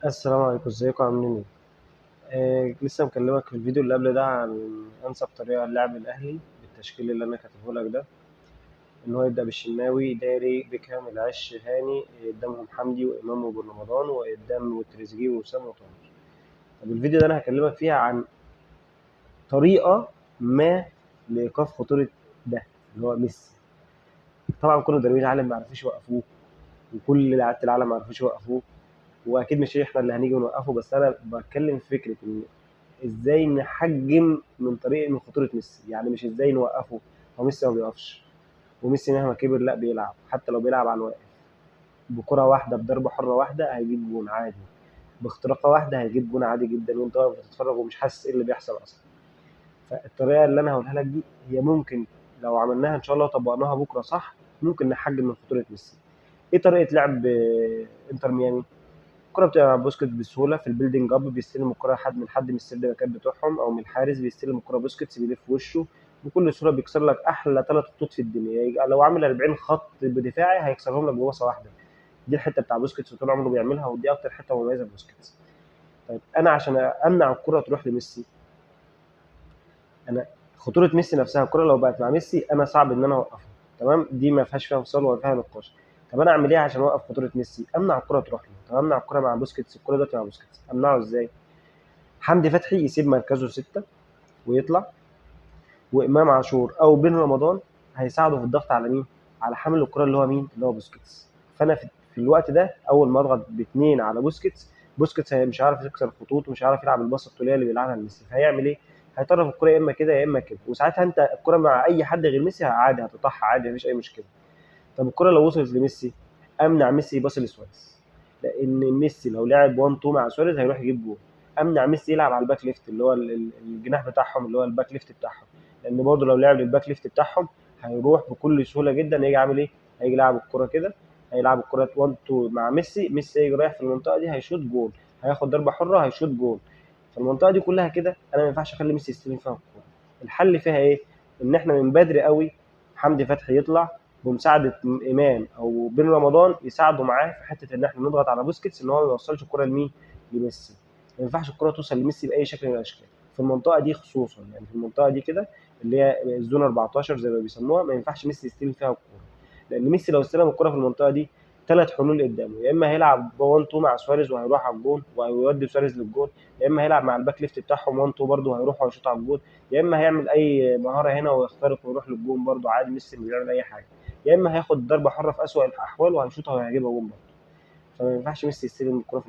السلام عليكم، ازيكم عاملين ايه؟ لسه مكلمك في الفيديو اللي قبل ده عن انسب طريقه للعب الاهلي بالتشكيل اللي انا كاتبه لك ده. ان هو يبدا بالشناوي، داري، بيكهام، العش، هاني، قدامهم حمدي وامام وبن رمضان، وقدام وتريزيجيه ووسام وطاهر. طب الفيديو ده انا هكلمك فيها عن طريقه ما لايقاف خطوره ده اللي هو ميسي. طبعا كل مدربين العالم ما عرفوش يوقفوه، وكل لعيبه العالم ما عرفوش يوقفوه، واكيد مش احنا اللي هنيجي ونوقفه، بس انا بتكلم في فكره ان ازاي نحجم من خطوره ميسي. يعني مش ازاي نوقفه، هو ميسي ما بيقفش، وميسي مهما كبر لا بيلعب، حتى لو بيلعب على الواقف بكره واحده بضربه حره واحده هيجيب جون عادي، باختراقه واحده هيجيب جون عادي جدا، وانت واقف بتتفرج ومش حاسس ايه اللي بيحصل اصلا. فالطريقه اللي انا هقولها لك دي هي ممكن لو عملناها ان شاء الله وطبقناها بكره صح ممكن نحجم من خطوره ميسي. ايه طريقه لعب انتر ميامي؟ الكرة بتبقى مع بوسكيتس بسهولة في البيلدينج اب، بيستلم الكرة حد من السيرد باكات بتوعهم او من الحارس، بيستلم الكرة بوسكيتس بيلف وشه بكل سهولة، بيكسر لك احلى ثلاث خطوط في الدنيا. لو عامل 40 خط بدفاعي هيكسرهم لك بباصة واحدة. دي الحتة بتاع بوسكيتس وطول عمره بيعملها، ودي اكتر حتة مميزة لبوسكيتس. طيب انا عشان امنع الكرة تروح لميسي، انا خطورة ميسي نفسها الكرة لو بقت مع ميسي انا صعب ان انا اوقفها، تمام؟ دي ما فيهاش فيها فصال ولا فيها نقاش. طب انا اعمل ايه عشان اوقف خطورة ميسي؟ امنع الكرة تروح له. طب امنع الكرة مع بوسكيتس، الكرة دلوقتي مع بوسكيتس، امنعه ازاي؟ حمدي فتحي يسيب مركزه 6 ويطلع، وامام عاشور او بن رمضان هيساعده في الضغط على مين؟ على حامل الكره اللي هو مين؟ اللي هو بوسكيتس. فانا في الوقت ده اول ما اضغط باثنين على بوسكيتس، بوسكيتس مش عارف يكسر الخطوط ومش عارف يلعب الباصه الطوليه اللي بيلعبها لميسي، فهيعمل ايه؟ هيطرف الكره يا اما كده يا اما كده، وساعتها انت الكره مع اي حد غير ميسي عادي هتطحها عادي، مفيش اي مشكله. طب الكره لو وصلت لميسي، امنع ميسي يباصي لسواريز، لان ميسي لو لعب 1 2 مع سواريز هيروح يجيب جول. امنع ميسي يلعب على الباك ليفت اللي هو الجناح بتاعهم اللي هو الباك ليفت بتاعهم، لان برضه لو لعب للباك ليفت بتاعهم هيروح بكل سهوله جدا، هيجي عامل ايه؟ هيجي يلعب الكره كده، هيلعب الكره 1 2 مع ميسي، ميسي هيجي رايح في المنطقه دي هيشوط جول، هياخد ضربه حره هيشوط جول. فالمنطقه دي كلها كده انا ما ينفعش اخلي ميسي يستلم فيها الكوره. الحل فيها ايه؟ ان احنا من بدري قوي حمدي فتحي يطلع بمساعده امام او بن رمضان يساعدوا معاه في حته ان احنا نضغط على بوسكيتس ان هو ما يوصلش الكره لمين؟ لميسي. ما ينفعش الكره توصل لميسي باي شكل من الاشكال في المنطقه دي خصوصا، يعني في المنطقه دي كده اللي هي الزون 14 زي ما بيسموها، ما ينفعش ميسي يستلم فيها الكوره، لان ميسي لو استلم الكوره في المنطقه دي ثلاث حلول قدامه: يا اما هيلعب 1 2 مع سواريز وهيروح على الجون وهيودي سواريز للجون، يا اما هيلعب مع الباك ليفت بتاعهم 1 2 برده وهيروح وهيشوط على الجون، يا اما هيعمل اي مهاره هنا ويخترق ويروح للجون برده عادي، ميسي مش بيعمل اي حاجه، يا اما هياخد ضربه حره في اسوء الاحوال وهيشوطها وهيجيبها جون برده. فما ينفعش ميسي يستلم الكوره في